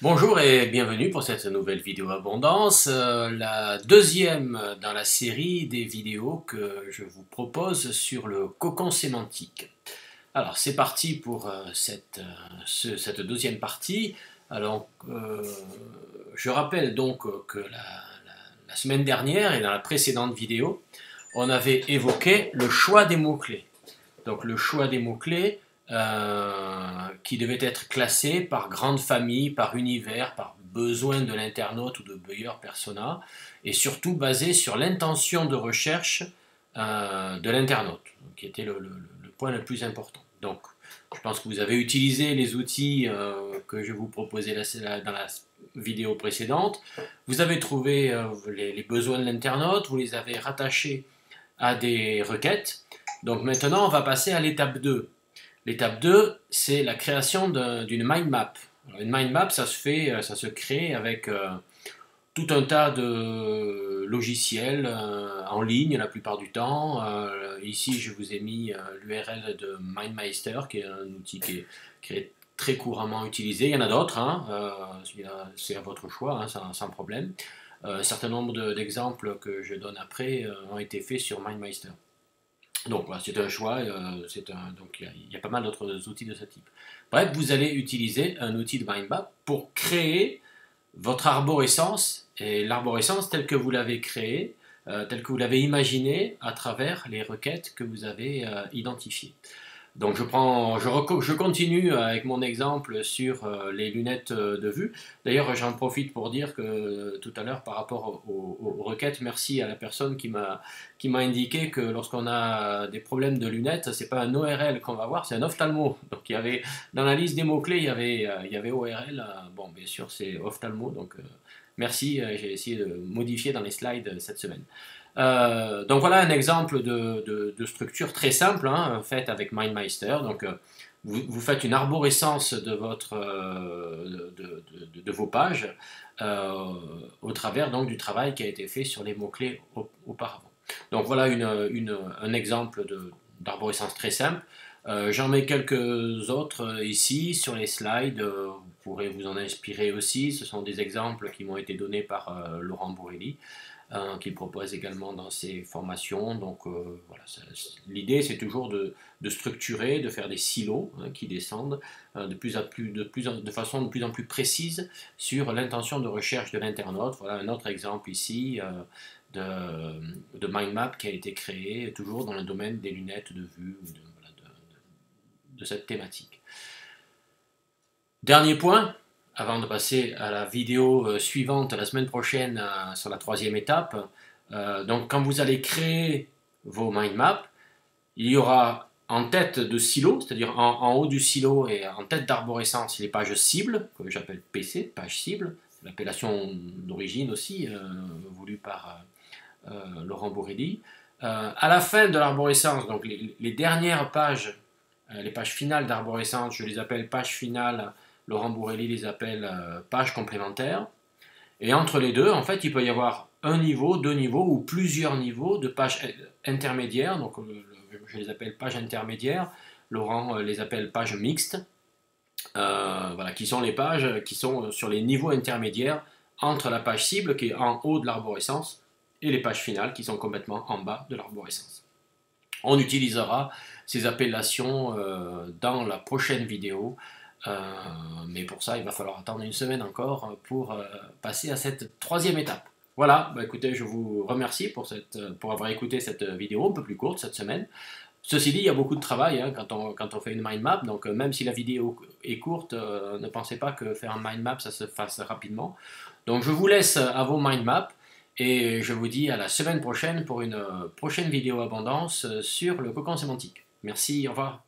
Bonjour et bienvenue pour cette nouvelle vidéo abondance, la deuxième dans la série des vidéos que je vous propose sur le cocon sémantique. Alors c'est parti pour cette deuxième partie. Alors je rappelle donc que la semaine dernière et dans la précédente vidéo, on avait évoqué le choix des mots-clés. Donc le choix des mots-clés qui devait être classé par grande famille, par univers, par besoin de l'internaute ou de buyer persona, et surtout basé sur l'intention de recherche de l'internaute, qui était le point le plus important. Donc, je pense que vous avez utilisé les outils que je vous proposais dans la vidéo précédente. Vous avez trouvé les besoins de l'internaute, vous les avez rattachés à des requêtes. Donc maintenant, on va passer à l'étape 2. L'étape 2, c'est la création d'une mind map. Alors, une mind map, ça se crée avec tout un tas de logiciels en ligne la plupart du temps. Ici, je vous ai mis l'URL de MindMeister, qui est un outil qui est très couramment utilisé. Il y en a d'autres, hein, c'est à votre choix, hein, sans problème. Un certain nombre d'exemples que je donne après ont été faits sur MindMeister. Donc voilà, c'est un choix, donc il y a pas mal d'autres outils de ce type. Bref, vous allez utiliser un outil de mind map pour créer votre arborescence, et l'arborescence telle que vous l'avez créée, telle que vous l'avez imaginée à travers les requêtes que vous avez identifiées. Donc je continue avec mon exemple sur les lunettes de vue. D'ailleurs, j'en profite pour dire que tout à l'heure, par rapport aux requêtes, merci à la personne qui m'a indiqué que lorsqu'on a des problèmes de lunettes, c'est pas un ORL qu'on va voir, c'est un ophtalmo. Donc il y avait dans la liste des mots-clés, il y avait ORL. Bon, bien sûr, c'est ophtalmo. Donc merci, j'ai essayé de modifier dans les slides cette semaine. Donc voilà un exemple de structure très simple, hein, faite avec MindMeister. Donc vous faites une arborescence de vos pages au travers donc du travail qui a été fait sur les mots-clés auparavant. Donc voilà un exemple d'arborescence très simple. J'en mets quelques autres ici sur les slides, vous pourrez vous en inspirer aussi. Ce sont des exemples qui m'ont été donnés par Laurent Bourrelli, qu'il propose également dans ses formations. Donc voilà, l'idée c'est toujours de structurer, de faire des silos qui descendent de façon de plus en plus précise sur l'intention de recherche de l'internaute. Voilà un autre exemple ici de mind map qui a été créé toujours dans le domaine des lunettes de vue ou de cette thématique. Dernier point, avant de passer à la vidéo suivante la semaine prochaine sur la troisième étape. Donc quand vous allez créer vos mind maps, il y aura en tête de silo, c'est-à-dire en haut du silo et en tête d'arborescence, les pages cibles, que j'appelle PC, page cible, c'est l'appellation d'origine aussi, voulue par Laurent Bourrelli. À la fin de l'arborescence, donc les dernières pages, les pages finales d'arborescence, je les appelle pages finales. Laurent Bourrelli les appelle pages complémentaires. Et entre les deux, en fait, il peut y avoir un niveau, deux niveaux ou plusieurs niveaux de pages intermédiaires. Donc, je les appelle pages intermédiaires. Laurent les appelle pages mixtes. Voilà, qui sont les pages qui sont sur les niveaux intermédiaires entre la page cible qui est en haut de l'arborescence et les pages finales qui sont complètement en bas de l'arborescence. On utilisera ces appellations dans la prochaine vidéo. Mais pour ça, il va falloir attendre une semaine encore pour passer à cette troisième étape. Voilà, bah écoutez, je vous remercie pour avoir écouté cette vidéo un peu plus courte cette semaine. Ceci dit, il y a beaucoup de travail hein, quand on fait une mind map, donc même si la vidéo est courte, ne pensez pas que faire un mind map, ça se fasse rapidement. Donc je vous laisse à vos mind maps et je vous dis à la semaine prochaine pour une prochaine vidéo abondance sur le cocon sémantique. Merci, au revoir.